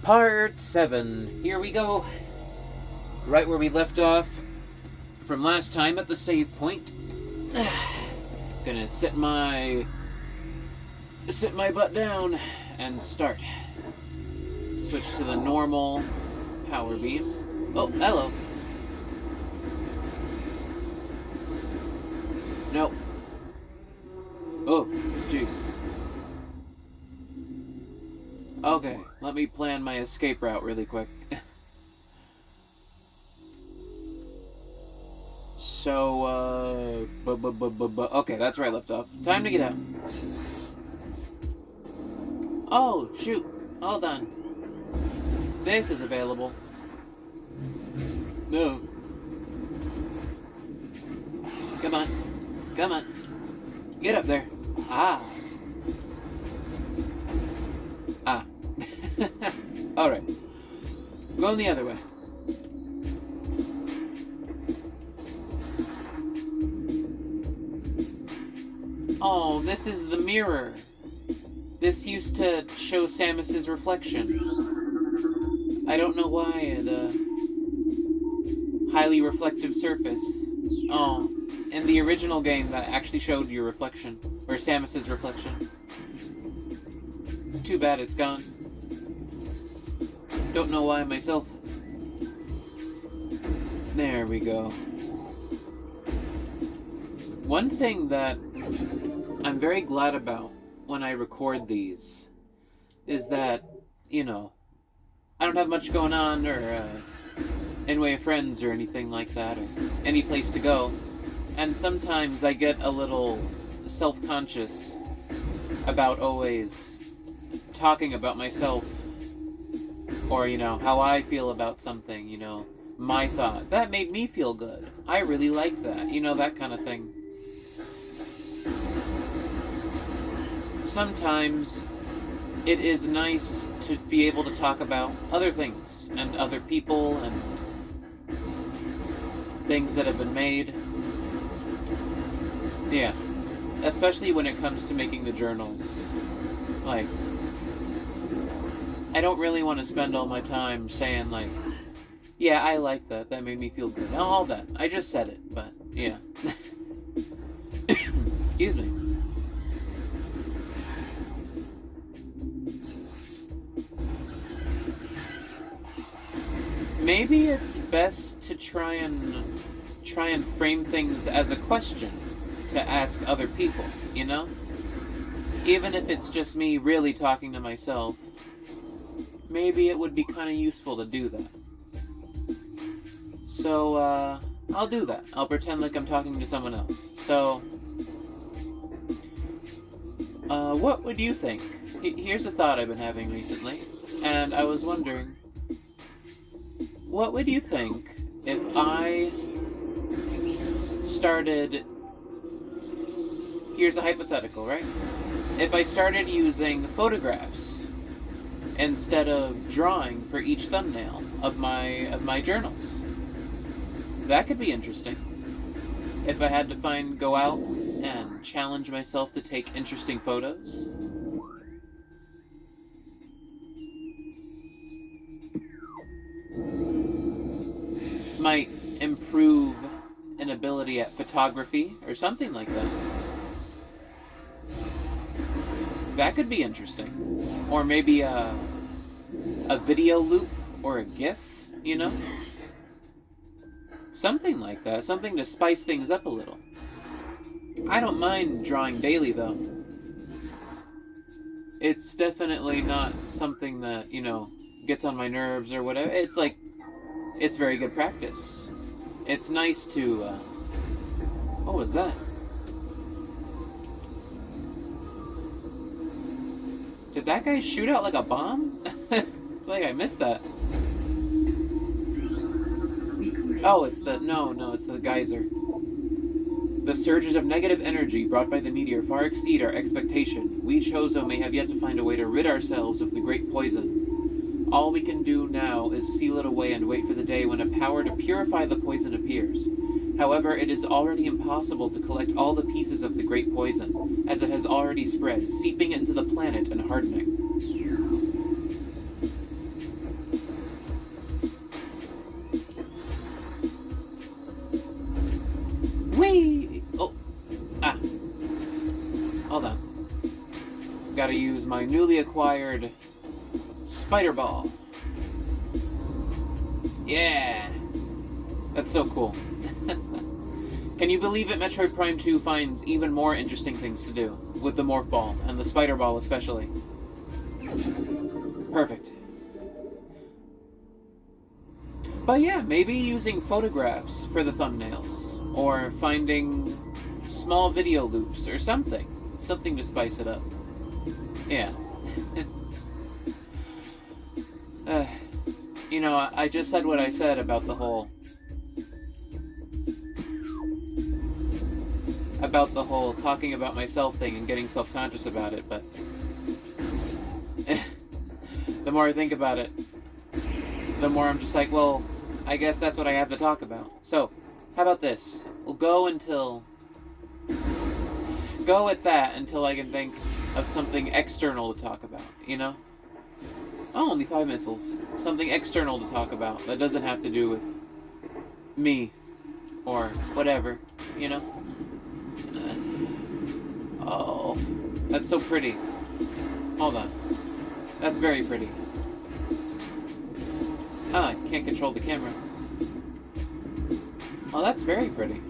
Part 7. Here we go. Right where we left off from last time at the save point. Gonna sit my butt down and start. Switch to the normal power beam. Oh, hello. Nope. Oh, jeez. Okay, let me plan my escape route really quick. So, okay, that's where I left off. Time to get out. Oh, shoot. Hold on. This is available. No. Come on. Come on. Get up there. Ah. Ah. Alright. Going the other way. Oh, this is the mirror. This used to show Samus's reflection. I don't know why highly reflective surface. Oh, in the original game that actually showed your reflection, or Samus's reflection. It's too bad it's gone. Don't know why myself. There we go. One thing that I'm very glad about when I record these is that, you know, I don't have much going on or in way of friends or anything like that or any place to go. And sometimes I get a little self-conscious about always talking about myself or, you know, how I feel about something, you know, my thought. That made me feel good. I really like that, you know, that kind of thing. Sometimes it is nice to be able to talk about other things and other people and things that have been made. Yeah, especially when it comes to making the journals. Like, I don't really want to spend all my time saying like, yeah, I like that, that made me feel good, all that. I just said it, but yeah. Excuse me. Maybe it's best to try and frame things as a question to ask other people, you know? Even if it's just me really talking to myself, maybe it would be kind of useful to do that. So, I'll do that. I'll pretend like I'm talking to someone else. So, what would you think? Here's a thought I've been having recently, and I was wondering, what would you think if I started... Here's a hypothetical, right? If I started using photographs instead of drawing for each thumbnail of my journals. That could be interesting. If I had to go out and challenge myself to take interesting photos. Might improve an ability at photography or something like that. That could be interesting. Or maybe a video loop or a GIF, you know? Something like that. Something to spice things up a little. I don't mind drawing daily, though. It's definitely not something that, you know, gets on my nerves or whatever. It's like, it's very good practice. It's nice to, what was that? Did that guy shoot out like a bomb? I feel like I missed that. Oh, it's the geyser. The surges of negative energy brought by the meteor far exceed our expectation. We Chozo may have yet to find a way to rid ourselves of the great poison. All we can do now is seal it away and wait for the day when a power to purify the poison appears. However, it is already impossible to collect all the pieces of the great poison, as it has already spread, seeping into the planet and hardening. my newly acquired spider ball. Yeah! That's so cool. Can you believe it? Metroid Prime 2 finds even more interesting things to do with the morph ball, and the spider ball especially. Perfect. But yeah, maybe using photographs for the thumbnails, or finding small video loops or something. Something to spice it up. Yeah. You know, I just said what I said about the whole talking about myself thing and getting self-conscious about it, but the more I think about it, the more I'm just like, well, I guess that's what I have to talk about. So, how about this? We'll go with that until I can think of something external to talk about, you know? Oh, only 5 missiles. Something external to talk about that doesn't have to do with me or whatever, you know? Oh, that's so pretty. Hold on. That's very pretty. Ah, I can't control the camera. Oh, that's very pretty.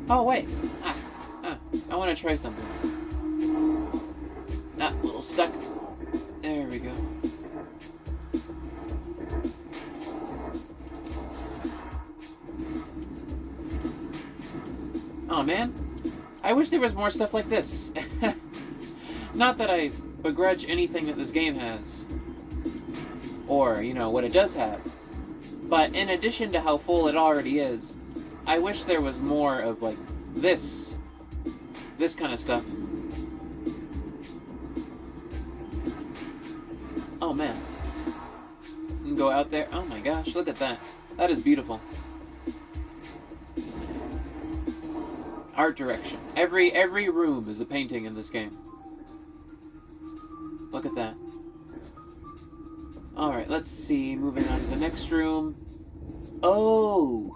Oh, wait. I want to try something. Ah, a little stuck. There we go. Oh, man. I wish there was more stuff like this. Not that I begrudge anything that this game has. Or, you know, what it does have. But in addition to how full it already is, I wish there was more of, like, this kind of stuff. Oh, man. You can go out there. Oh, my gosh, look at that. That is beautiful. Art direction. Every room is a painting in this game. Look at that. Alright, let's see. Moving on to the next room. Oh!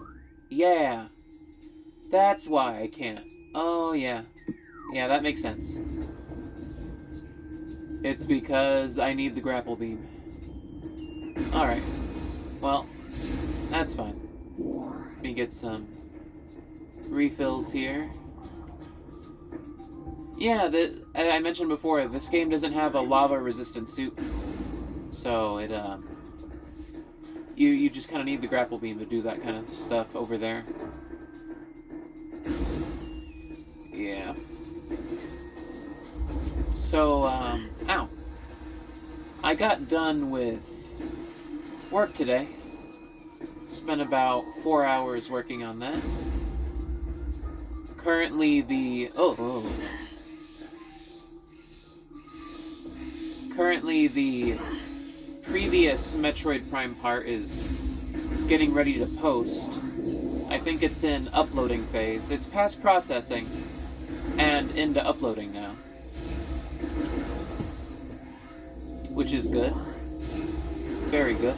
Yeah. That's why I can't. Oh, yeah. Yeah, that makes sense. It's because I need the grapple beam. Alright. Well, that's fine. Let me get some refills here. Yeah, I mentioned before, this game doesn't have a lava-resistant suit. So, you just kind of need the grapple beam to do that kind of stuff over there. Yeah. So, ow. I got done with work today. Spent about 4 hours working on that. Currently Currently the previous Metroid Prime part is getting ready to post. I think it's in uploading phase. It's past processing and into uploading now. Which is good. Very good.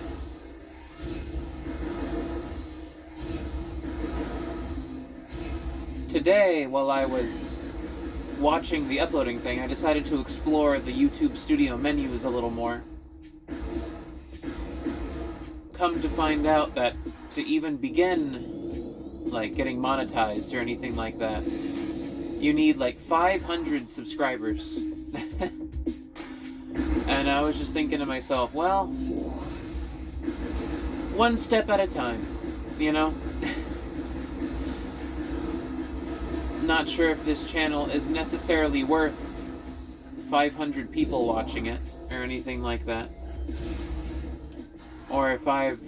Today, while I was watching the uploading thing, I decided to explore the YouTube Studio menus a little more. Come to find out that to even begin, like, getting monetized or anything like that, you need, like, 500 subscribers. And I was just thinking to myself, well, one step at a time, you know? Not sure if this channel is necessarily worth 500 people watching it, or anything like that. Or if I've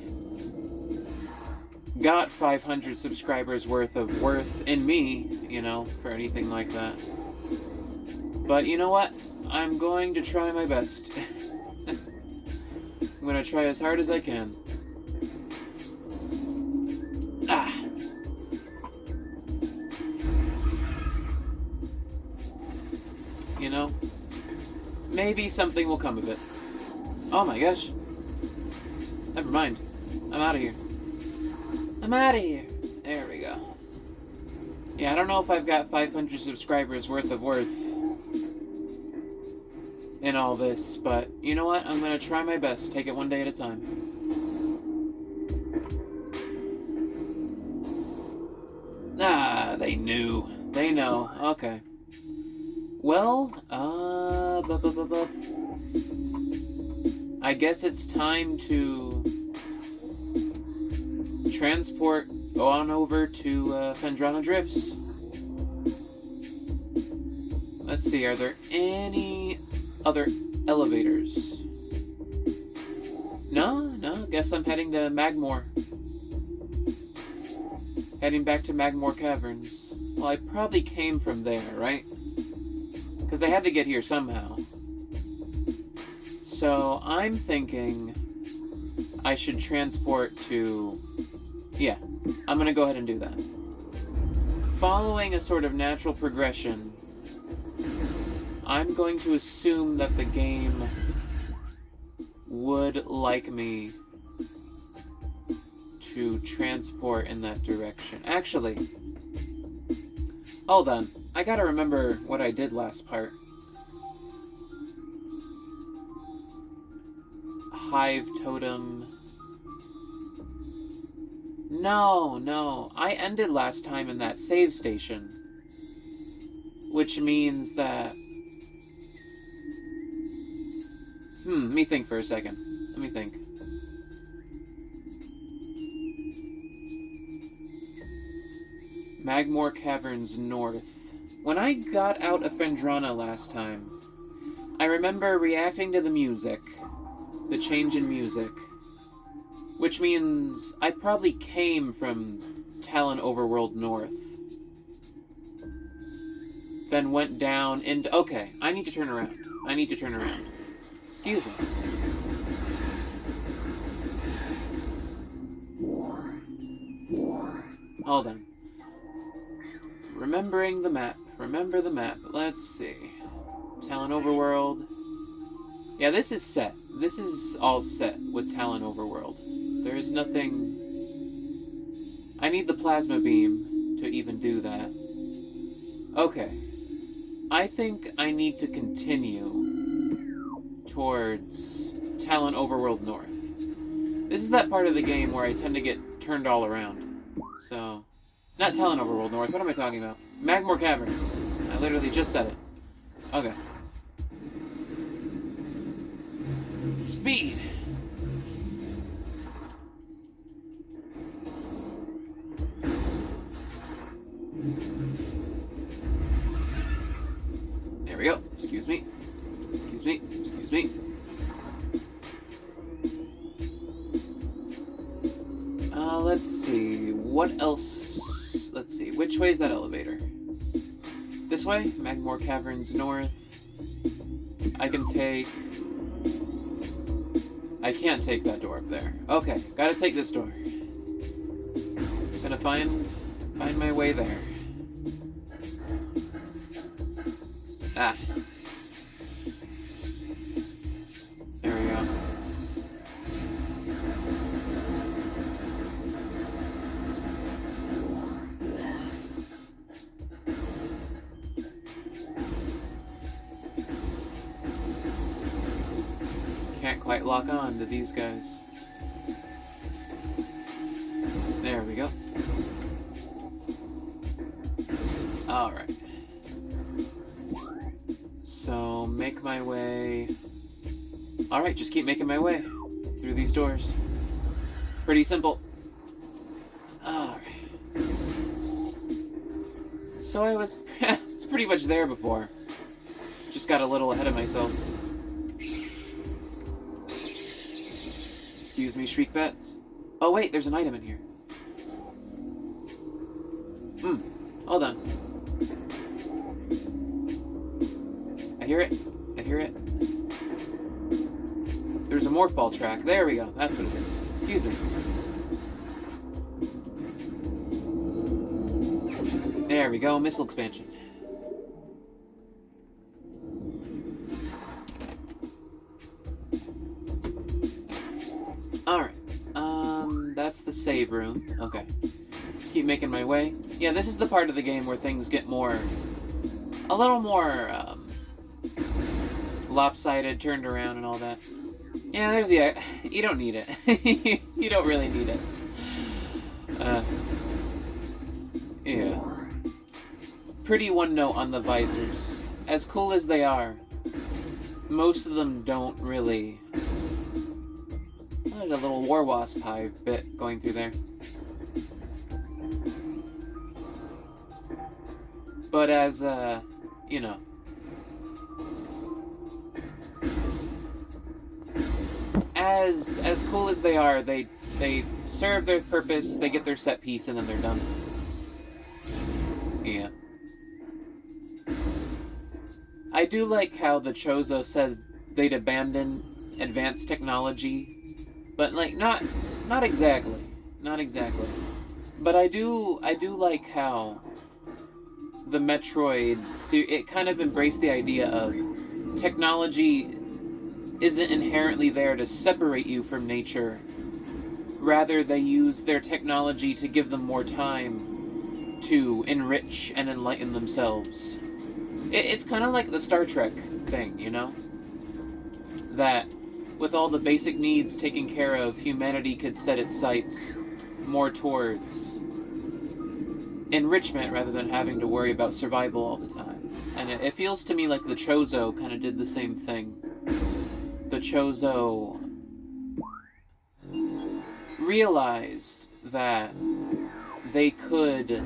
got 500 subscribers worth of worth in me, you know, for anything like that. But you know what? I'm going to try my best. I'm going to try as hard as I can. Ah. You know, maybe something will come of it. Oh my gosh. Never mind. I'm out of here. I'm out of here. There we go. Yeah, I don't know if I've got 500 subscribers worth of worth. in all this, but you know what? I'm gonna try my best. Take it one day at a time. Ah, they knew. They know. Okay. Well, I guess it's time to transport on over to Phendrana Drifts. Let's see, are there any other elevators? No, guess I'm heading to Magmore. Heading back to Magmore Caverns. Well, I probably came from there, right? Because I had to get here somehow. So I'm thinking I should transport to... Yeah, I'm going to go ahead and do that. Following a sort of natural progression, I'm going to assume that the game would like me to transport in that direction. Actually, hold on. I gotta remember what I did last part. Hive totem. No. I ended last time in that save station. Which means that... let me think for a second. Let me think. Magmore Caverns North. When I got out of Phendrana last time, I remember reacting to the music. The change in music. Which means I probably came from Talon Overworld North. Then went down into... Okay, I need to turn around. Excuse me. Hold on. Remembering the map. Remember the map. Let's see. Talon Overworld. Yeah, this is set. This is all set with Talon Overworld. There is nothing... I need the plasma beam to even do that. Okay. I think I need to continue towards Talon Overworld North. This is that part of the game where I tend to get turned all around. So... Not Talon Overworld North. What am I talking about? Magmore Caverns. I literally just said it. Okay. Speed! There we go. Excuse me. Let's see. What else? Let's see. Which way is that elevator? This way? Magmore Caverns North. I can take... I can't take that door up there. Okay, gotta take this door. Gonna find my way there. Ah. There we go. Can't quite lock on to these guys. There we go. Alright. So, make my way... Alright, just keep making my way through these doors. Pretty simple. Alright. So I was pretty much there before. Just got a little ahead of myself. Excuse me, Shriek Bats. Oh wait, there's an item in here. Hold on. I hear it. There's a morph ball track. There we go. That's what it is. Excuse me. There we go. Missile expansion. Alright. That's the save room. Okay. Keep making my way. Yeah, this is the part of the game where things get more... a little more, lopsided, turned around, and all that. Yeah, there's the... You don't need it. You don't really need it. Yeah. Pretty one note on the visors. As cool as they are, most of them don't really... Oh, there's a little war wasp hive bit going through there. But as, you know... As cool as they are, they serve their purpose, they get their set piece, and then they're done. Yeah. I do like how the Chozo said they'd abandon advanced technology, but like not exactly, not exactly. But I do like how the Metroid it kind of embraced the idea of technology isn't inherently there to separate you from nature. Rather, they use their technology to give them more time to enrich and enlighten themselves. It's kind of like the Star Trek thing, you know? That with all the basic needs taken care of, humanity could set its sights more towards enrichment rather than having to worry about survival all the time. And it feels to me like the Chozo kind of did the same thing. The Chozo realized that they could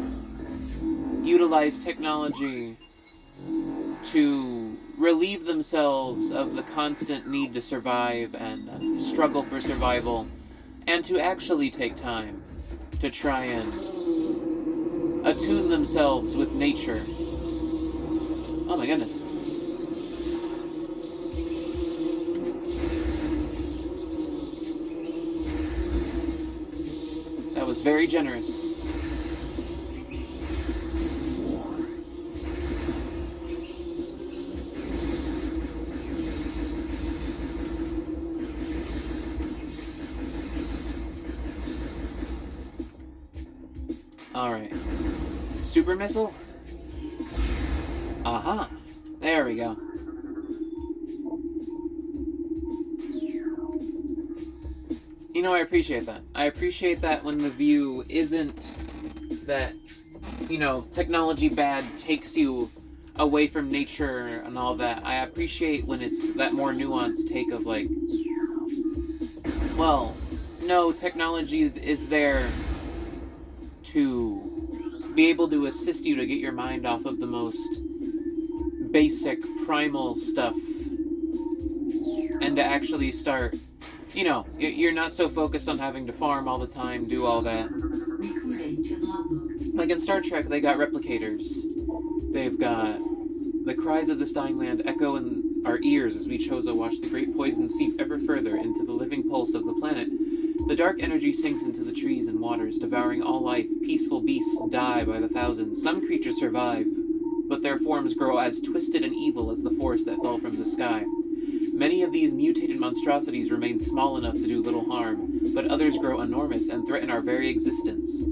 utilize technology to relieve themselves of the constant need to survive and struggle for survival, and to actually take time to try and attune themselves with nature. Oh my goodness. That was very generous. Alright. Super missile? Aha! There we go. You know, I appreciate that. I appreciate that when the view isn't that, you know, technology bad takes you away from nature and all that. I appreciate when it's that more nuanced take of like, well, no, technology is there to be able to assist you to get your mind off of the most basic, primal stuff and to actually start, you know, you're not so focused on having to farm all the time, do all that. Like in Star Trek, they got replicators. They've got the cries of this dying land echo in our ears as we Chozo watch the great poison seep ever further into the living pulse of the planet. The dark energy sinks into the trees and waters, devouring all life. Peaceful beasts die by the thousands. Some creatures survive, but their forms grow as twisted and evil as the forest that fell from the sky. Many of these mutated monstrosities remain small enough to do little harm, but others grow enormous and threaten our very existence.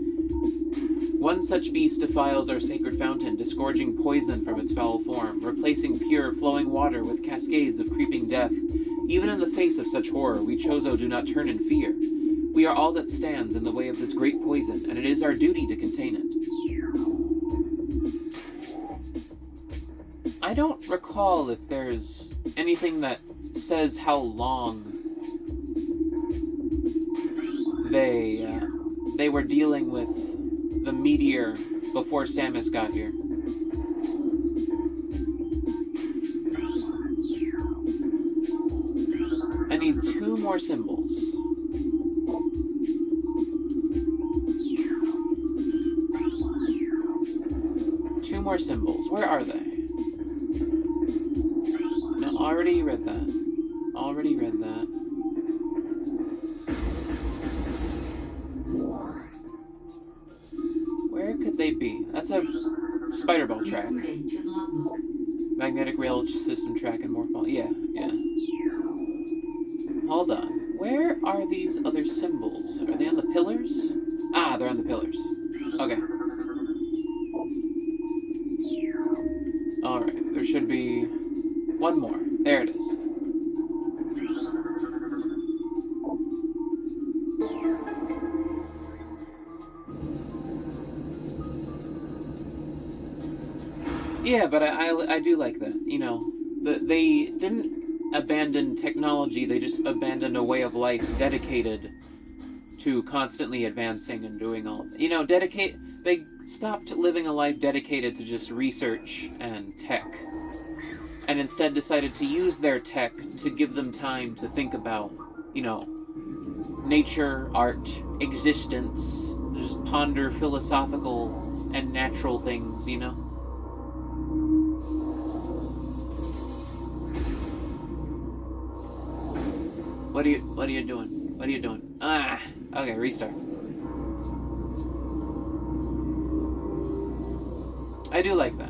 One such beast defiles our sacred fountain, disgorging poison from its foul form, replacing pure, flowing water with cascades of creeping death. Even in the face of such horror, we Chozo do not turn in fear. We are all that stands in the way of this great poison, and it is our duty to contain it. I don't recall if there's anything that says how long they were dealing with the meteor before Samus got here. I need 2 more symbols. More symbols. Where are they? No, already read that. Already read that. Where could they be? That's a spider ball track. Magnetic rail system track and morph ball. Yeah. Hold on. Where are these other symbols? Are they on the pillars? Ah, they're on the pillars. Okay. Alright, there should be 1 more. There it is. Yeah, but I do like that. You know, they didn't abandon technology, they just abandoned a way of life dedicated to constantly advancing and doing all. You know, they stopped living a life dedicated to just research and tech, and instead decided to use their tech to give them time to think about, you know, nature, art, existence, just ponder philosophical and natural things, you know? What are you doing? What are you doing? Ah! Okay, restart. I do like that.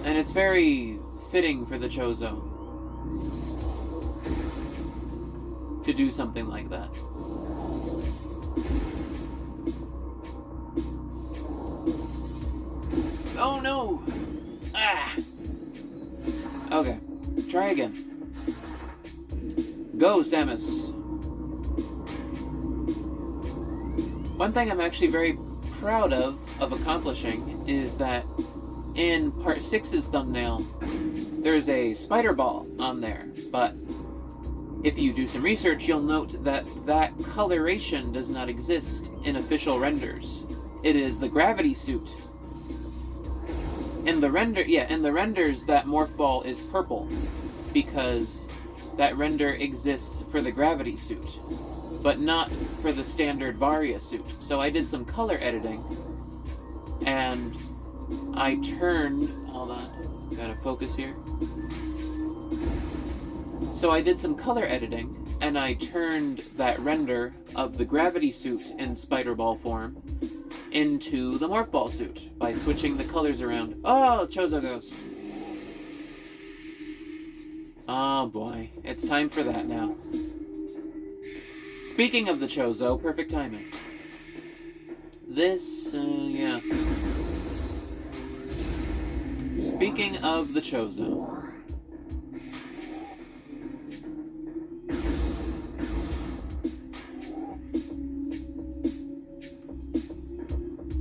And it's very fitting for the Chozo to do something like that. Oh no! Ah! Okay, try again. Go, Samus! One thing I'm actually very proud of accomplishing is that in Part 6's thumbnail, there's a spider ball on there, but if you do some research, you'll note that that coloration does not exist in official renders. It is the gravity suit. In the renders, that morph ball is purple, because that render exists for the gravity suit, but not for the standard Varia suit. So I did some color editing, and I turned... Hold on, gotta focus here. So I did some color editing, and I turned that render of the gravity suit in spider ball form into the morph ball suit by switching the colors around. Oh, Chozo Ghost! Oh boy, it's time for that now. Speaking of the Chozo, perfect timing. Yeah. Speaking of the Chozo.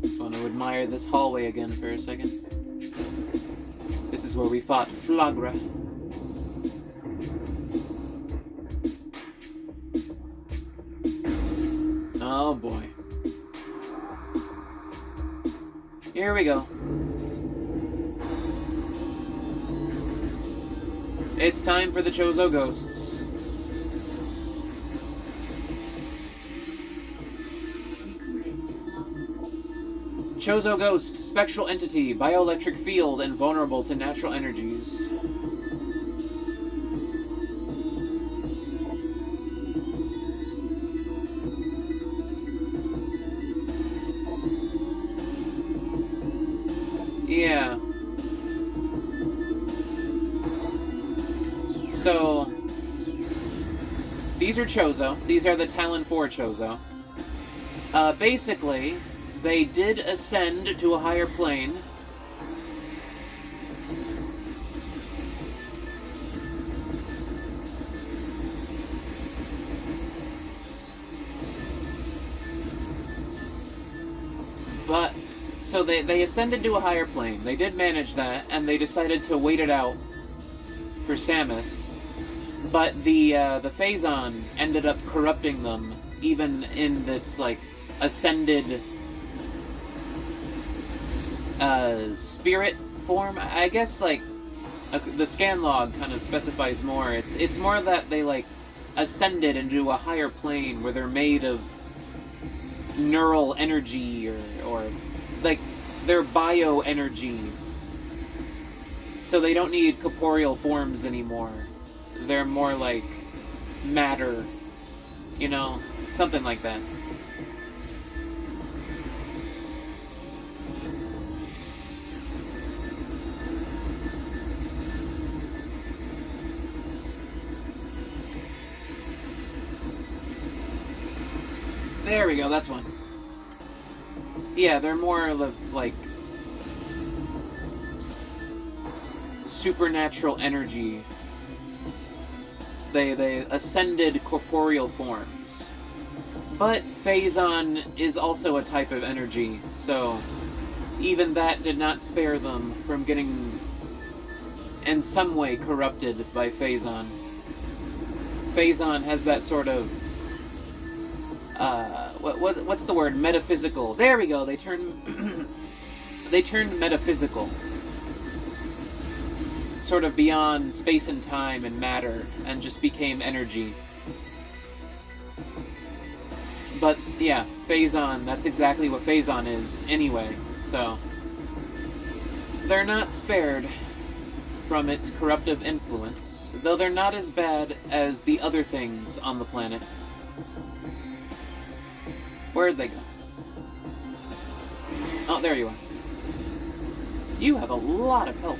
Just want to admire this hallway again for a second. This is where we fought Flagra. Oh boy. Here we go. It's time for the Chozo Ghosts. Chozo Ghost, spectral entity, bioelectric field, and vulnerable to natural energies. Yeah. So, these are Chozo. These are the Talon 4 Chozo. Basically, they did ascend to a higher plane. So they ascended to a higher plane. They did manage that, and they decided to wait it out for Samus. But the Phazon ended up corrupting them, even in this, like, ascended spirit form. I guess, like, the scan log kind of specifies more. It's more that they, like, ascended into a higher plane where they're made of neural energy or like, they're bioenergy. So they don't need corporeal forms anymore. They're more like matter, you know, something like that. There we go, that's one. Yeah, they're more like supernatural energy. They ascended corporeal forms. But Phazon is also a type of energy, so even that did not spare them from getting in some way corrupted by Phazon. Phazon has that sort of what's the word? Metaphysical. There we go. They turned they turned metaphysical, sort of beyond space and time and matter, and just became energy. But yeah, Phazon, that's exactly what Phazon is anyway, so they're not spared from its corruptive influence, though they're not as bad as the other things on the planet. Where'd they go? Oh, there you are. You have a lot of health.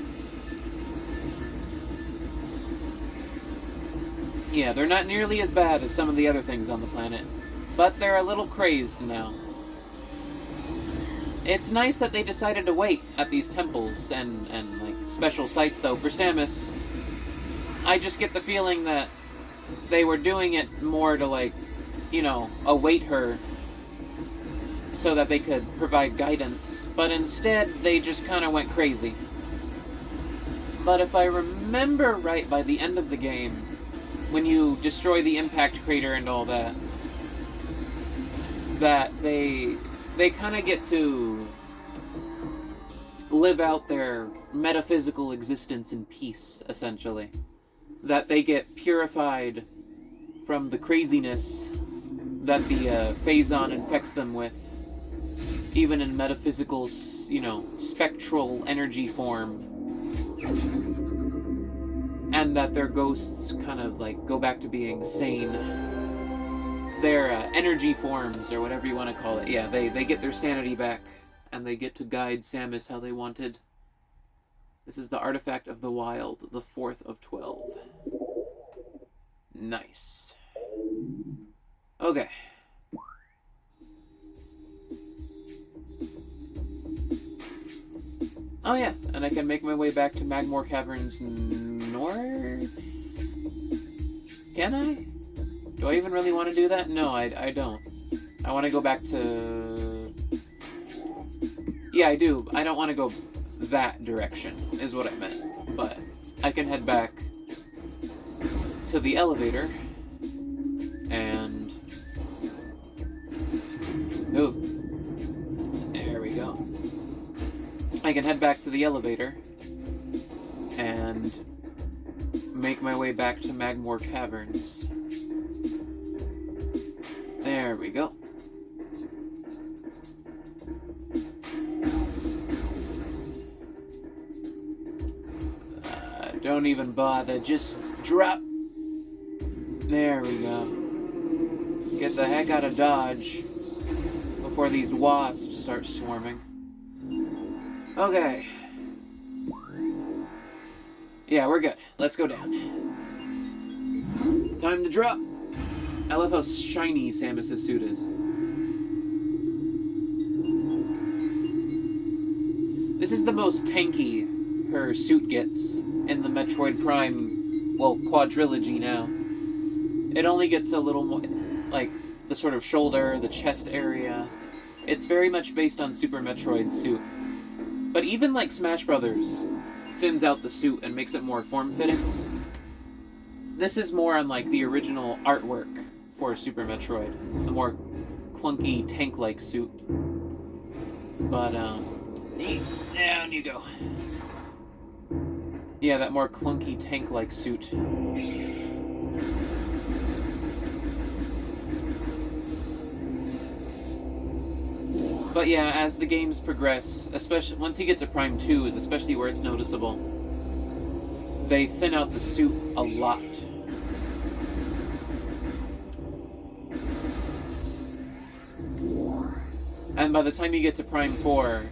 Yeah, they're not nearly as bad as some of the other things on the planet, but they're a little crazed now. It's nice that they decided to wait at these temples and like special sites, though. For Samus, I just get the feeling that they were doing it more to, like, you know, await her so that they could provide guidance, but instead they just kind of went crazy. But if I remember right, by the end of the game, when you destroy the impact crater and all that, that they kind of get to live out their metaphysical existence in peace, essentially. That they get purified from the craziness that the Phazon infects them with, even in metaphysical, you know, spectral energy form. And that their ghosts kind of, like, go back to being sane. Their energy forms, or whatever you want to call it, yeah, they get their sanity back, and they get to guide Samus how they wanted. This is the Artifact of the Wild, the 4th of 12. Nice. Okay. Oh yeah, and I can make my way back to Magmoor Caverns north? Can I? Do I even really want to do that? No, I don't. I want to go back to... Yeah, I do. I don't want to go that direction, is what I meant. But I can head back to the elevator, and... Oh. There we go. I can head back to the elevator, and make my way back to Magmoor Caverns. There we go. Don't even bother, just drop. There we go. Get the heck out of Dodge before these wasps start swarming. Okay. Yeah, we're good. Let's go down. Time to drop. I love how shiny Samus' suit is. This is the most tanky her suit gets in the Metroid Prime, well, quadrilogy now. It only gets a little more, like, the sort of shoulder, the chest area. It's very much based on Super Metroid's suit. But even, like, Smash Brothers thins out the suit and makes it more form-fitting. This is more on, like, the original artwork for Super Metroid. The more clunky, tank-like suit. But, down you go. Yeah, that more clunky, tank-like suit. But yeah, as the games progress, especially once you get to Prime 2 is especially where it's noticeable. They thin out the suit a lot. And by the time you get to Prime 4,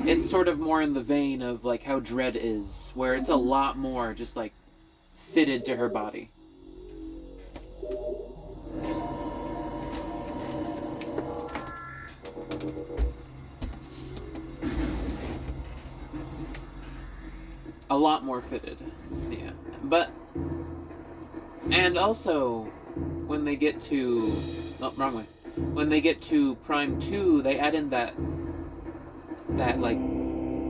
it's sort of more in the vein of, like, how Dread is, where it's a lot more just, like, fitted to her body. A lot more fitted, yeah. But, and also, when they get to, oh, wrong way. When they get to Prime 2, they add in that that like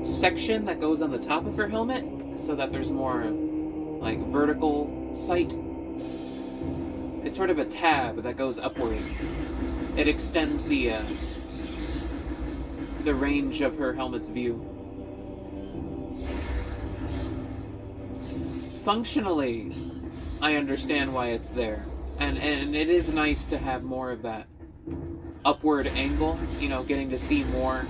section that goes on the top of her helmet, so that there's more like vertical sight. It's sort of a tab that goes upward. It extends the range of her helmet's view. Functionally, I understand why it's there. And it is nice to have more of that upward angle, you know, getting to see more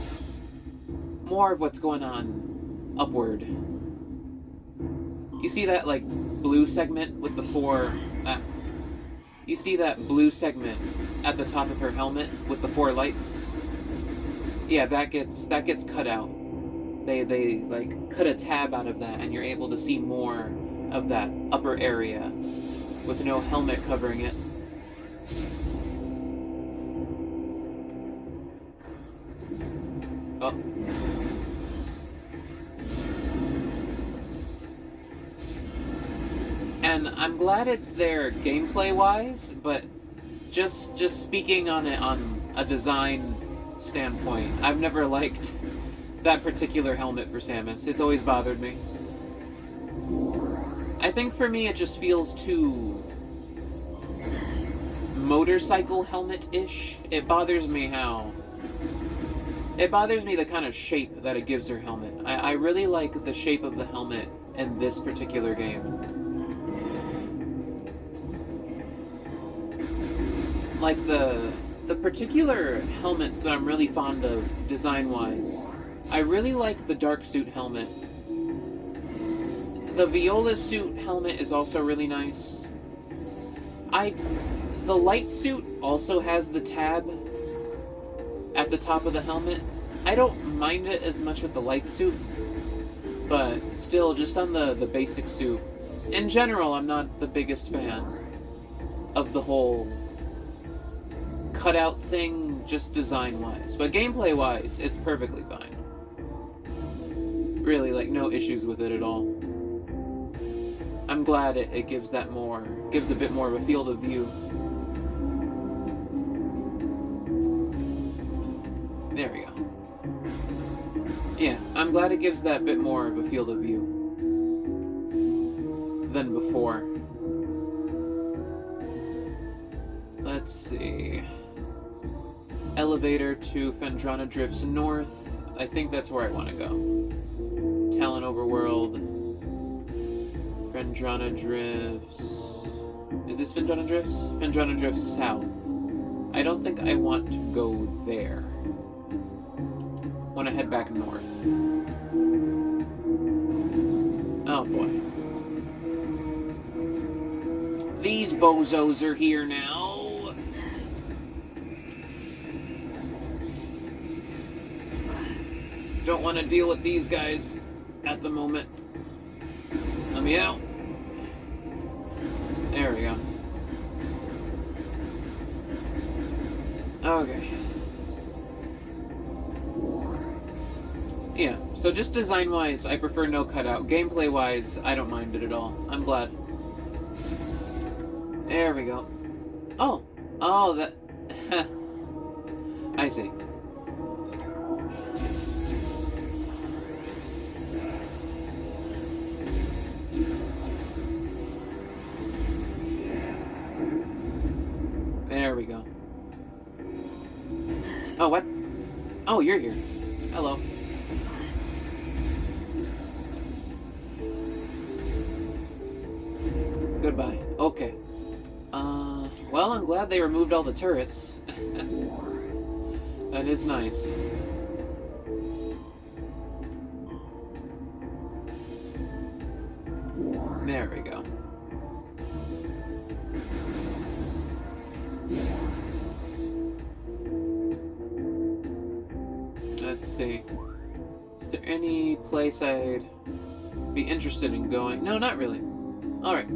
of what's going on upward. You see that, like, blue segment with the four... you see that blue segment at the top of her helmet with the 4 lights? Yeah, that gets cut out. They like, cut a tab out of that, and you're able to see more of that upper area with no helmet covering it. Oh. And I'm glad it's there gameplay-wise, but just speaking on it on a design standpoint, I've never liked that particular helmet for Samus. It's always bothered me. I think for me it just feels too motorcycle helmet-ish. It bothers me the kind of shape that it gives her helmet. I really like the shape of the helmet in this particular game. Like the particular helmets that I'm really fond of design-wise, I really like the dark suit helmet. The Viola suit helmet is also really nice. The light suit also has the tab at the top of the helmet. I don't mind it as much with the light suit, but still, just on the basic suit. In general, I'm not the biggest fan of the whole cutout thing, just design-wise. But gameplay-wise, it's perfectly fine. Really, like, no issues with it at all. I'm glad it gives a bit more of a field of view. There we go. Yeah, I'm glad it gives that bit more of a field of view than before. Let's see. Elevator to Phendrana Drifts North. I think that's where I want to go. Talon Overworld. Phendrana Drifts... Is this Phendrana Drifts? Phendrana Drifts South. I don't think I want to go there. I want to head back north. Oh boy. These bozos are here now. Don't want to deal with these guys at the moment. Let me out. There we go. Okay. Yeah, so just design-wise, I prefer no cutout. Gameplay-wise, I don't mind it at all. I'm glad. There we go. Oh! Oh, that... I see. There we go. Oh, what? Oh, you're here. Hello. Goodbye. Okay. Well, I'm glad they removed all the turrets. That is nice. There we go. Let's see. Is there any place I'd be interested in going? No, not really. Alright.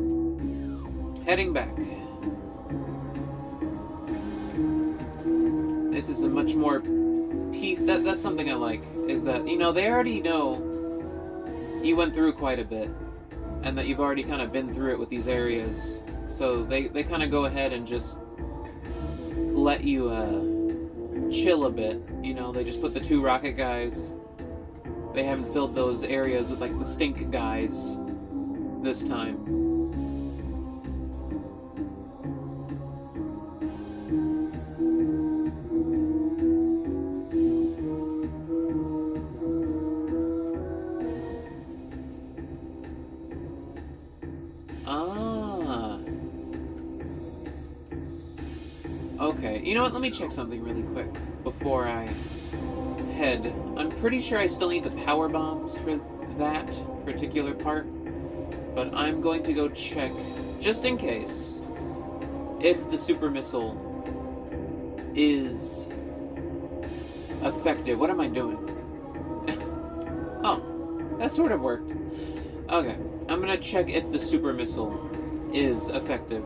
Heading back. This is a much more peace... That's something I like, is that, you know, they already know you went through quite a bit, and that you've already kind of been through it with these areas. So they kind of go ahead and just let you, chill a bit. You know, they just put the 2 rocket guys they haven't filled those areas with, like, the stink guys this time. Okay, you know what? Let me check something really quick before I head. I'm pretty sure I still need the power bombs for that particular part, but I'm going to go check, just in case, if the super missile is effective. What am I doing? Oh, that sort of worked. Okay, I'm gonna check if the super missile is effective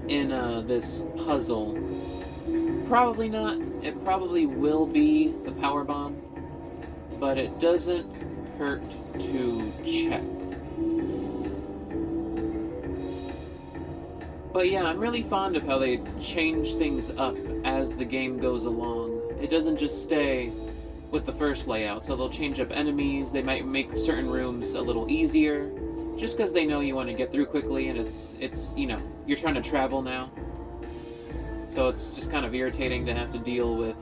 in this puzzle. Probably not. It probably will be the power bomb, but it doesn't hurt to check. But yeah, I'm really fond of how they change things up as the game goes along. It doesn't just stay with the first layout, so they'll change up enemies, they might make certain rooms a little easier, just because they know you want to get through quickly, and it's you know, you're trying to travel now. So it's just kind of irritating to have to deal with...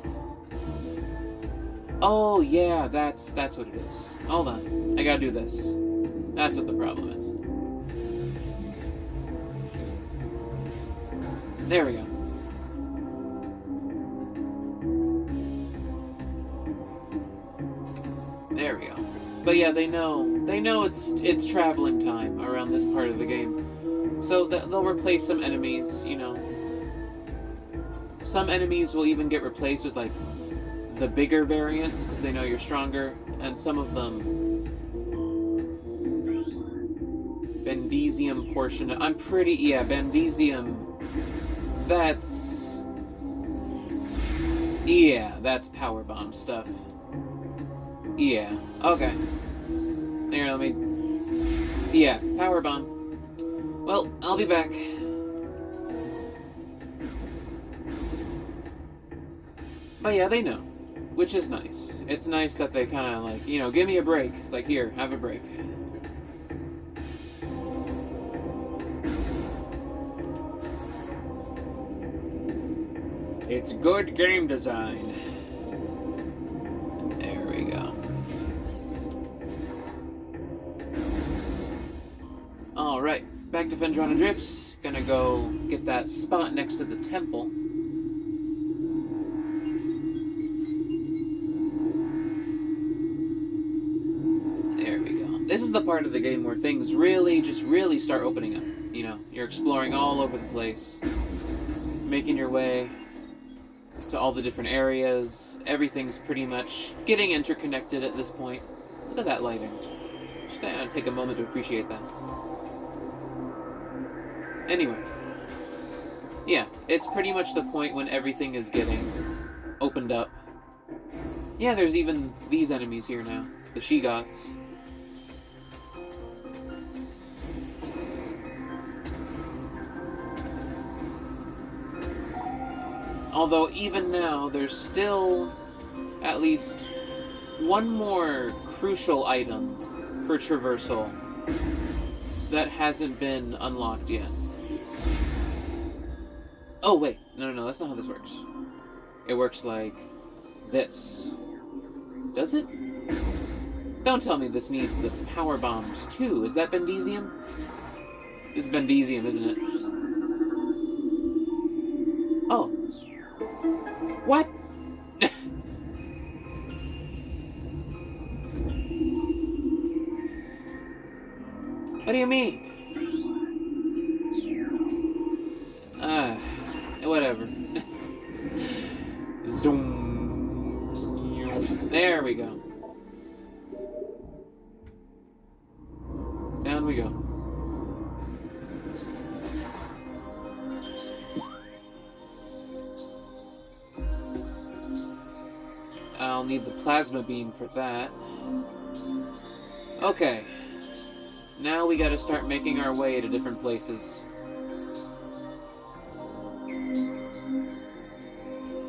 Oh, yeah, that's what it is. Hold on, I gotta do this. That's what the problem is. There we go. There we go. But yeah, they know it's traveling time around this part of the game. So they'll replace some enemies, you know. Some enemies will even get replaced with, like, the bigger variants, because they know you're stronger, and some of them... Bendesium portion... I'm pretty... Yeah, Bendesium... That's... Yeah, that's power bomb stuff. Yeah, okay. Here, let me... Yeah, power bomb. Well, I'll be back. But yeah, they know, which is nice. It's nice that they kind of, like, you know, give me a break. It's like, here, have a break. It's good game design. There we go. Alright, back to Phendrana Drifts. Gonna go get that spot next to the temple. There we go. This is the part of the game where things really start opening up. You know, you're exploring all over the place, making your way to all the different areas. Everything's pretty much getting interconnected at this point. Look at that lighting. Just take a moment to appreciate that. Anyway. Yeah, it's pretty much the point when everything is getting opened up. Yeah, there's even these enemies here now. The She-Goths. Although, even now, there's still at least one more crucial item for traversal that hasn't been unlocked yet. Oh, wait. No, that's not how this works. It works like this. Does it? Don't tell me this needs the power bombs, too. Is that Bendesium? This is Bendesium, isn't it? Oh. What? What do you mean? Whatever. Zoom. There we go. Down we go. I'll need the plasma beam for that. Okay. Now we gotta start making our way to different places.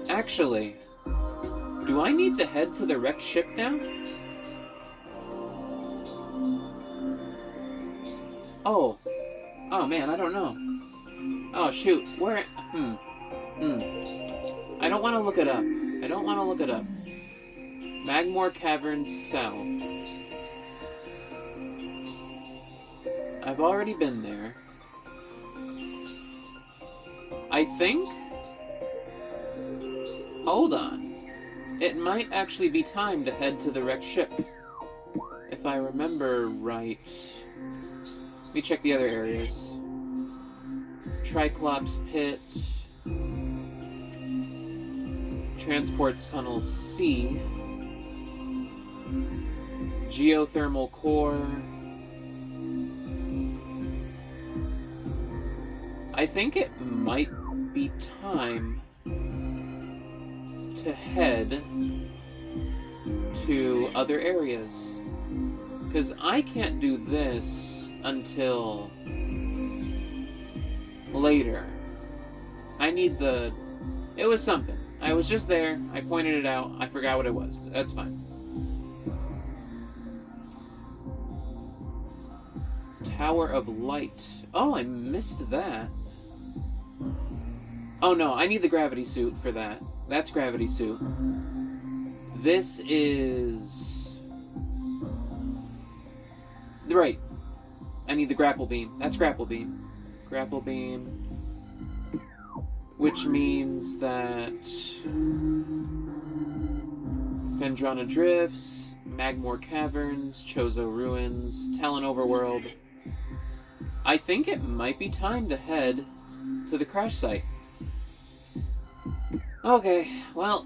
Actually, Do I need to head to the wrecked ship now? Oh. Oh, man, I don't know. Oh, shoot. Where... I don't want to look it up. I don't want to look it up. Magmore Caverns South. I've already been there. I think... Hold on. It might actually be time to head to the wrecked ship. If I remember right. Let me check the other areas. Triclops Pit. Transport Tunnel C. Geothermal Core. I think it might be time to head to other areas. Because I can't do this until later. I need the... It was something. I was just there. I pointed it out. I forgot what it was. That's fine. Tower of Light. Oh, I missed that. Oh no, I need the gravity suit for that. That's gravity suit. This is... Right. I need the grapple beam. That's grapple beam. Grapple beam. Which means that... Phendrana Drifts, Magmore Caverns, Chozo Ruins, Talon Overworld. I think it might be time to head to the crash site. Okay, well...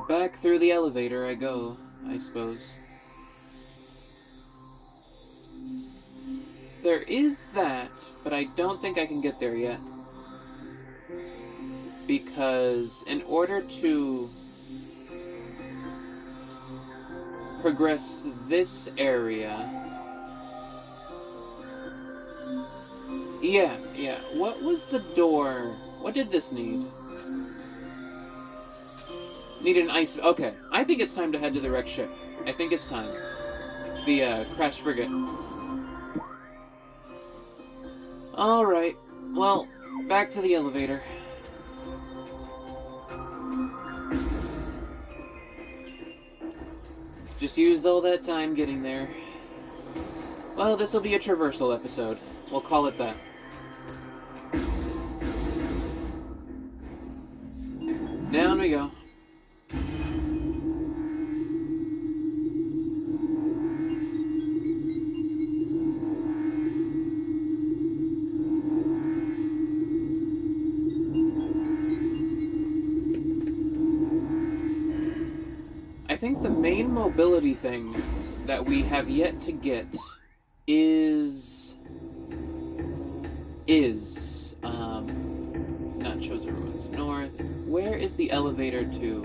back through the elevator I go, I suppose. There is that, but I don't think I can get there yet. Because in order to progress this area... Yeah. What was the door? What did this need? Needed an ice... Okay, I think it's time to head to the wrecked ship. I think it's time. The, crashed frigate. Alright, well, back to the elevator. Just used all that time getting there. Well, this'll be a traversal episode. We'll call it that. Down we go. I think the main mobility thing that we have yet to get is not Chozo Ruins North. Where is the elevator to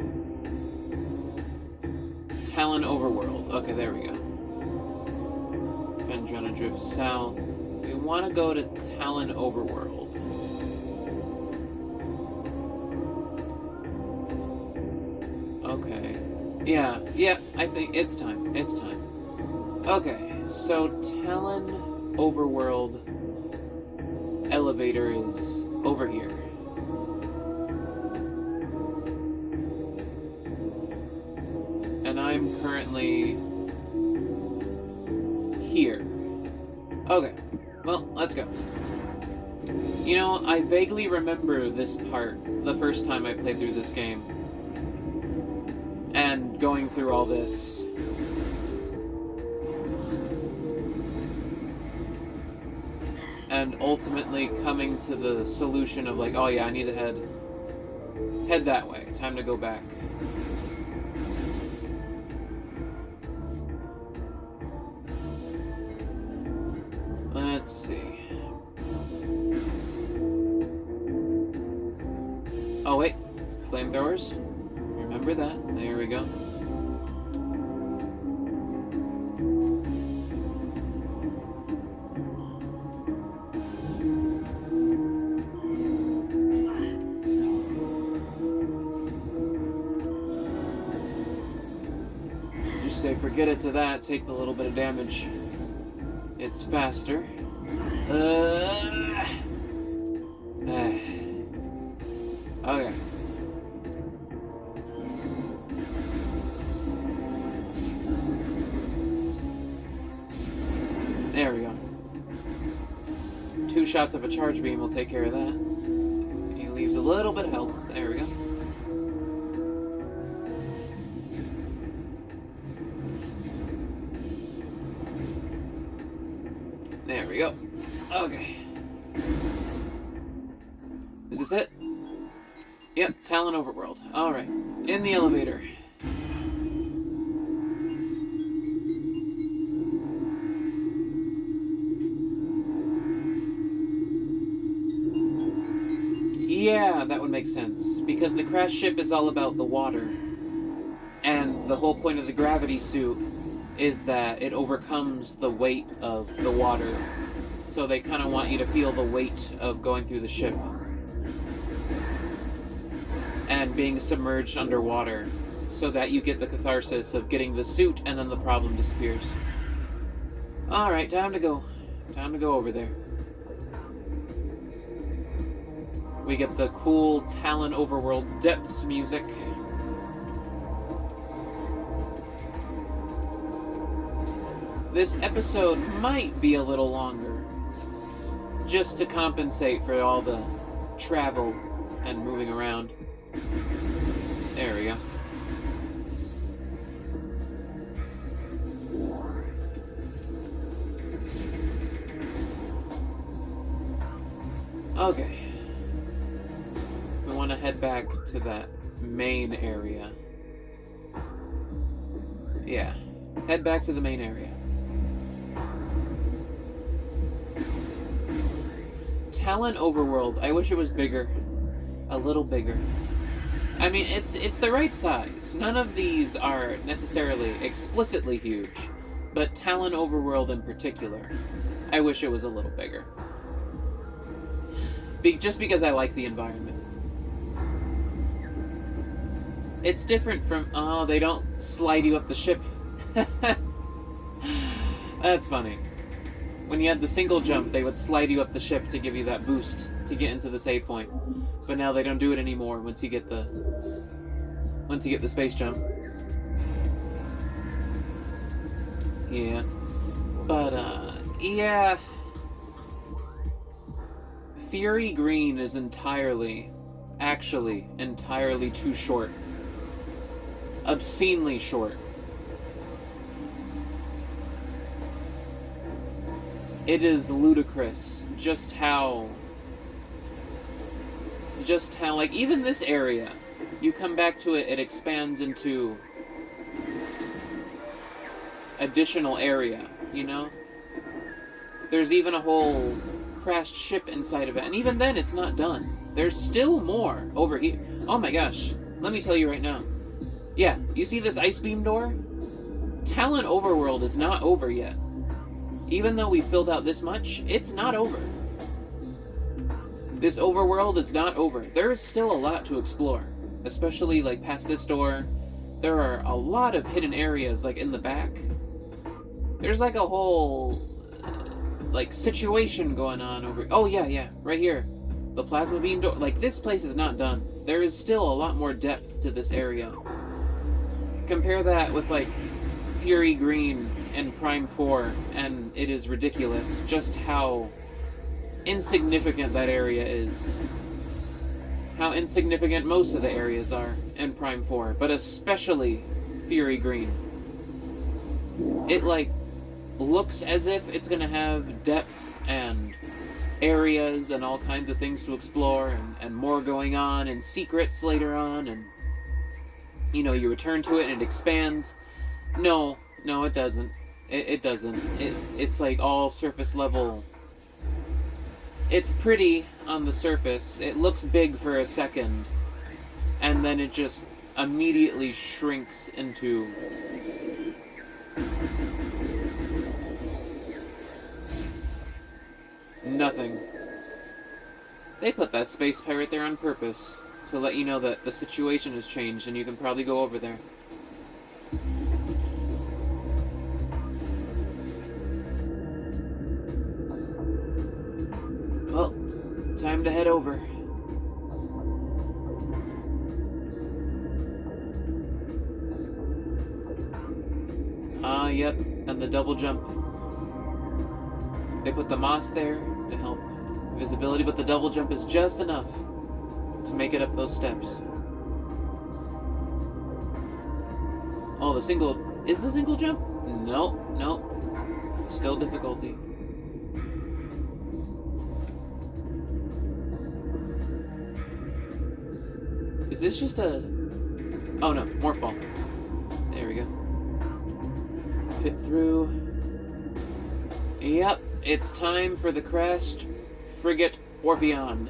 Talon Overworld? Okay, there we go. Phendrana Drift South. We want to go to Talon Overworld. Okay. Yeah, I think it's time. It's time. Okay, so Talon Overworld elevator is over here. And I'm currently here. Okay, well, let's go. You know, I vaguely remember this part the first time I played through this game. And going through all this. And ultimately coming to the solution of like, oh yeah, I need to head that way. Time to go back. Let's see. Oh wait, flamethrowers. Remember that. There we go. forget it to that, take a little bit of damage. It's faster. Okay. There we go. 2 shots of a charge beam will take care of that. He leaves a little bit of health. There we go. There we go. Okay. Is this it? Yep, Talon Overworld. Alright. In the elevator. Yeah, that would make sense. Because the crash ship is all about the water. And the whole point of the gravity suit is that it overcomes the weight of the water. So they kind of want you to feel the weight of going through the ship. And being submerged underwater. So that you get the catharsis of getting the suit and then the problem disappears. Alright, time to go. Time to go over there. We get the cool Talon Overworld Depths music. This episode might be a little longer, just to compensate for all the travel and moving around. There we go. Okay. We want to head back to that main area. Yeah. Head back to the main area. Talon Overworld. I wish it was bigger. A little bigger. I mean, it's the right size. None of these are necessarily explicitly huge, but Talon Overworld in particular, I wish it was a little bigger. Just because I like the environment. It's different from... Oh, they don't slide you up the ship. That's funny. When you had the single jump, they would slide you up the ship to give you that boost to get into the save point. But now they don't do it anymore once you get the space jump. Yeah. But yeah. Fury Green is actually entirely too short. Obscenely short. It is ludicrous just how, like, even this area, you come back to it, it expands into additional area, you know? There's even a whole crashed ship inside of it, and even then it's not done. There's still more over here. Oh my gosh, let me tell you right now. Yeah, you see this ice beam door? Talon Overworld is not over yet. Even though we filled out this much, it's not over. This overworld is not over. There is still a lot to explore. Especially, like, past this door. There are a lot of hidden areas, like, in the back. There's, like, a whole, like, situation going on over... Oh, yeah, right here. The plasma beam door. Like, this place is not done. There is still a lot more depth to this area. Compare that with, like, Fury Green and Prime 4, and it is ridiculous just how insignificant that area is. How insignificant most of the areas are in Prime 4, but especially Fury Green. It, like, looks as if it's gonna have depth and areas and all kinds of things to explore, and more going on, and secrets later on, and, you know, you return to it and it expands. No, it doesn't. It doesn't. It's like all surface level. It's pretty on the surface. It looks big for a second. And then it just immediately shrinks into... nothing. They put that space pirate there on purpose to let you know that the situation has changed and you can probably go over there. time to head over. Yep, and the double jump. They put the moss there to help visibility, but the double jump is just enough to make it up those steps. Oh, the single... Is the single jump? Nope, nope. Still difficulty. Is this just a... Oh no, morph ball. There we go. Fit through. Yep, it's time for the crashed frigate Orpheon.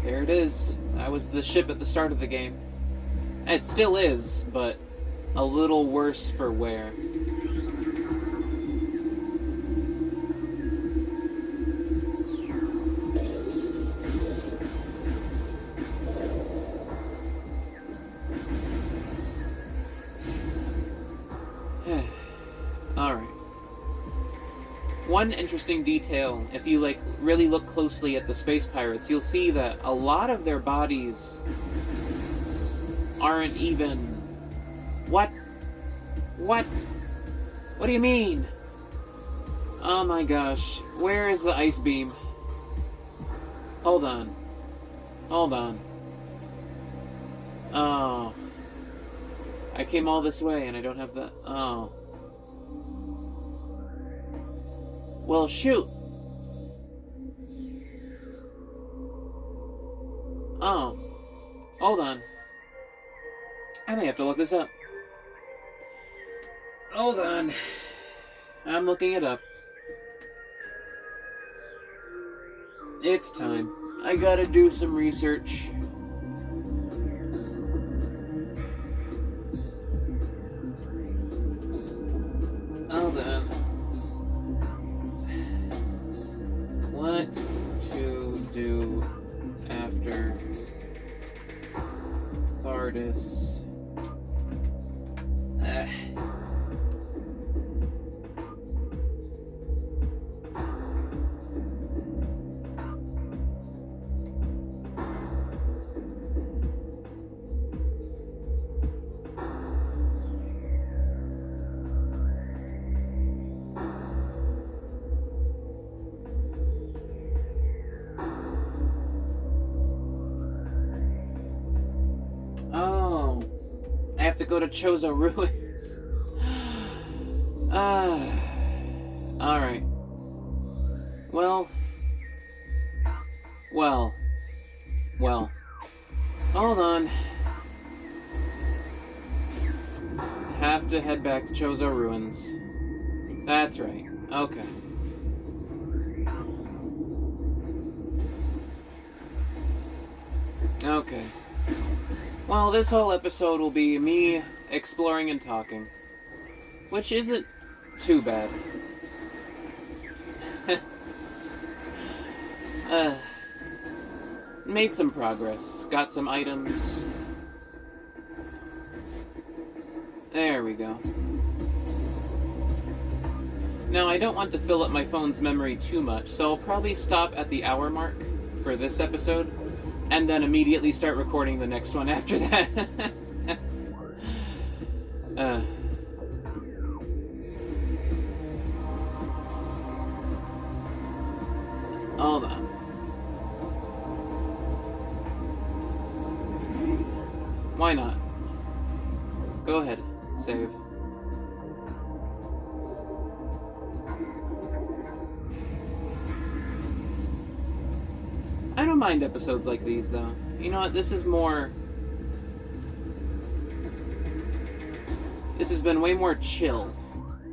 There it is. That was the ship at the start of the game. It still is, but a little worse for wear. Alright. One interesting detail, if you really look closely at the space pirates, you'll see that a lot of their bodies aren't even... What? What? What do you mean? Oh my gosh. Where is the ice beam? Hold on. Hold on. Oh. I came all this way and I don't have the... Oh. Well, shoot. Oh. Hold on. I may have to look this up. Hold on. I'm looking it up. It's time. I gotta do some research. Hold on. What to do after Thardis? To go to Chozo Ruins. Alright. Well. Hold on. Have to head back to Chozo Ruins. That's right. Okay. Okay. Well, this whole episode will be me exploring and talking. Which isn't too bad. Made some progress. Got some items. There we go. Now, I don't want to fill up my phone's memory too much, so I'll probably stop at the hour mark for this episode. And then immediately start recording the next one after that. Hold on. Why not? Go ahead. Save. I don't mind episodes like these, though. You know what? This is more... This has been way more chill.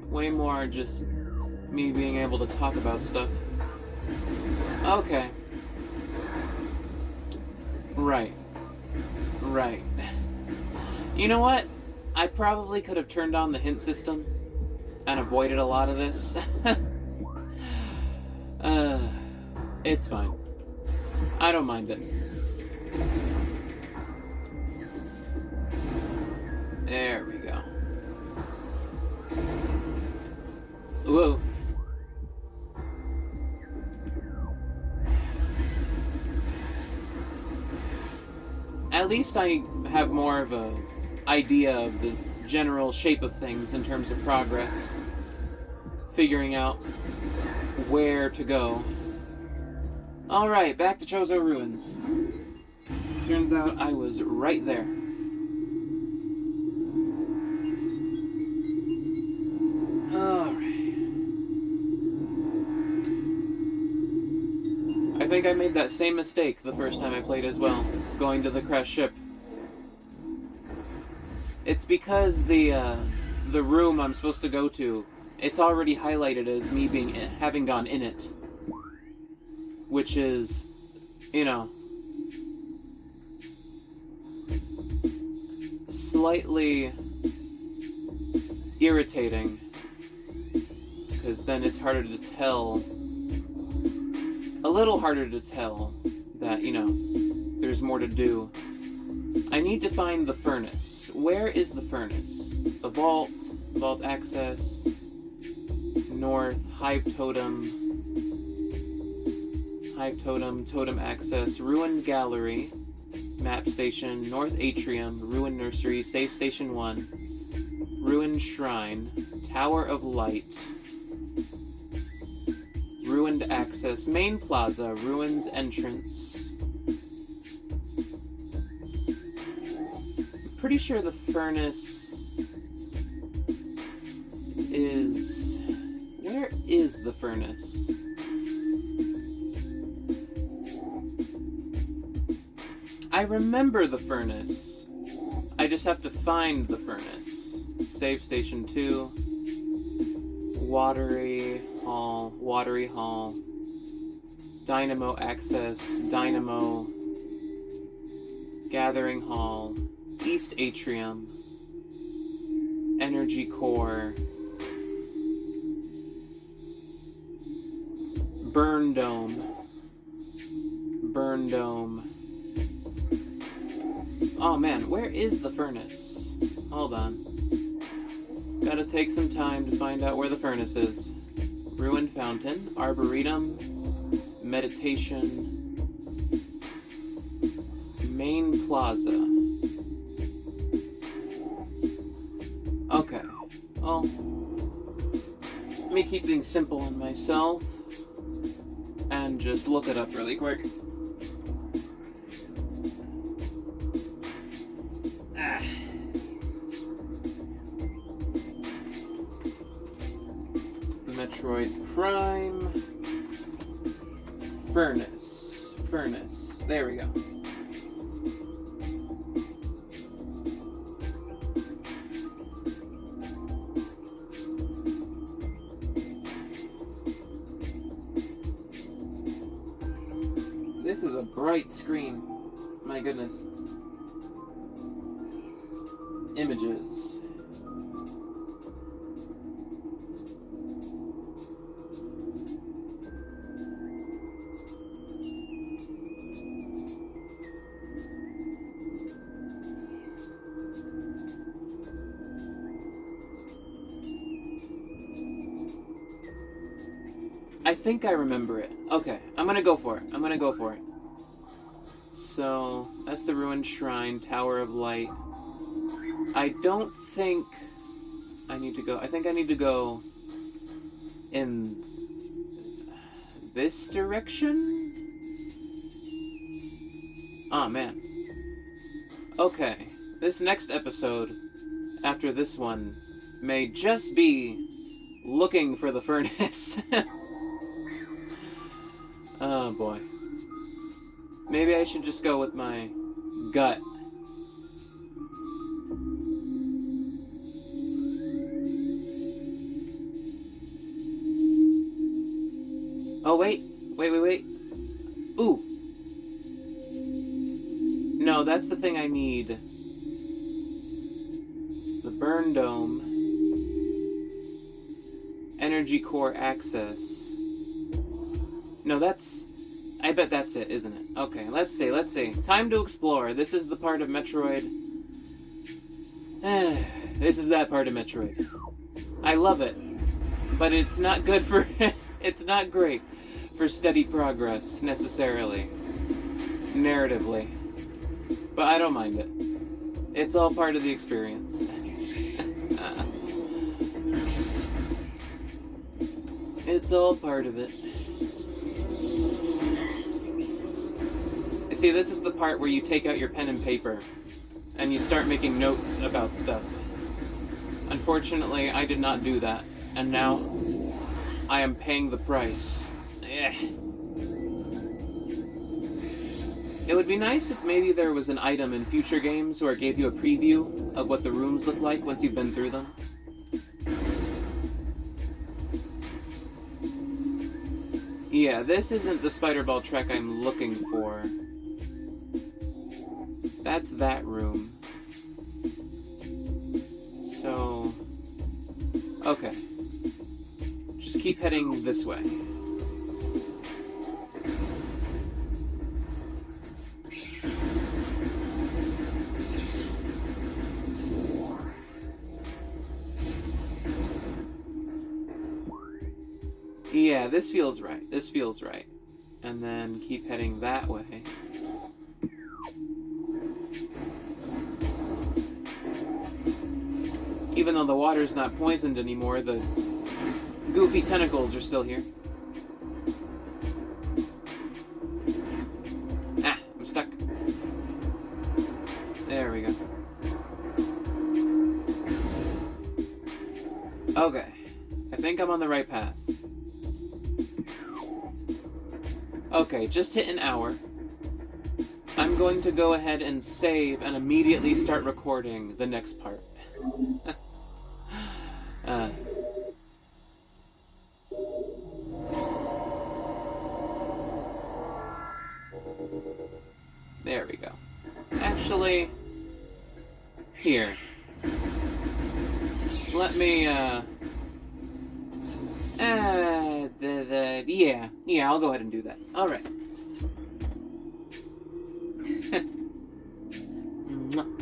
Way more just me being able to talk about stuff. Okay. Right. Right. You know what? I probably could have turned on the hint system and avoided a lot of this. It's fine. I don't mind it. There we go. at least I have more of a idea of the general shape of things in terms of progress. Figuring out where to go. Alright, back to Chozo Ruins. Turns out I was right there. Alright. I think I made that same mistake the first time I played as well, going to the crashed ship. It's because the room I'm supposed to go to, it's already highlighted as me having gone in it. Which is, you know, slightly irritating, because then it's harder to tell, a little harder to tell that, you know, there's more to do. I need to find the furnace. Where is the furnace? The vault access, north, hive totem, totem access, ruined gallery, map station, north atrium, ruined nursery, safe station 1, ruined shrine, tower of light, ruined access, main plaza, ruins entrance. I'm pretty sure the furnace is... Where is the furnace? I remember the furnace. I just have to find the furnace. Save station 2. Watery hall. Dynamo access. Dynamo. Gathering hall. East atrium. Energy core. Burn dome. Oh man, where is the furnace? Hold on. Gotta take some time to find out where the furnace is. Ruined fountain, arboretum, meditation, main plaza. Okay. Well, let me keep things simple on myself and just look it up really quick. Metroid Prime Furnace. There we go. This is a bright screen. My goodness. Images. I think I remember it. Okay, I'm gonna go for it. So, that's the ruined shrine, Tower of Light. I don't think I need to go... I think I need to go in this direction? Oh, man. Okay, this next episode, after this one, may just be looking for the furnace. Oh boy. Maybe I should just go with my gut. Oh wait. Ooh. No, that's the thing I need. The burn dome. Energy core access. No, that's... I bet that's it, isn't it? Okay, let's see. Time to explore. This is the part of Metroid... This is that part of Metroid. I love it. But it's not good for... It's not great for steady progress, necessarily. Narratively. But I don't mind it. It's all part of the experience. It's all part of it. You see, this is the part where you take out your pen and paper and you start making notes about stuff. Unfortunately, I did not do that, and now I am paying the price. It would be nice if maybe there was an item in future games where it gave you a preview of what the rooms look like once you've been through them. Yeah, this isn't the spider ball trek I'm looking for. That's that room. So... okay. Just keep heading this way. Yeah, this feels right. This feels right. And then keep heading that way. Even though the water's not poisoned anymore, the goofy tentacles are still here. Ah, I'm stuck. There we go. Okay. I think I'm on the right path. Okay, just hit an hour. I'm going to go ahead and save and immediately start recording the next part. There we go. Actually, here. Let me, yeah, I'll go ahead and do that. Alright.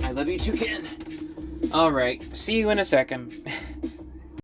I love you too, Ken. Alright, see you in a second.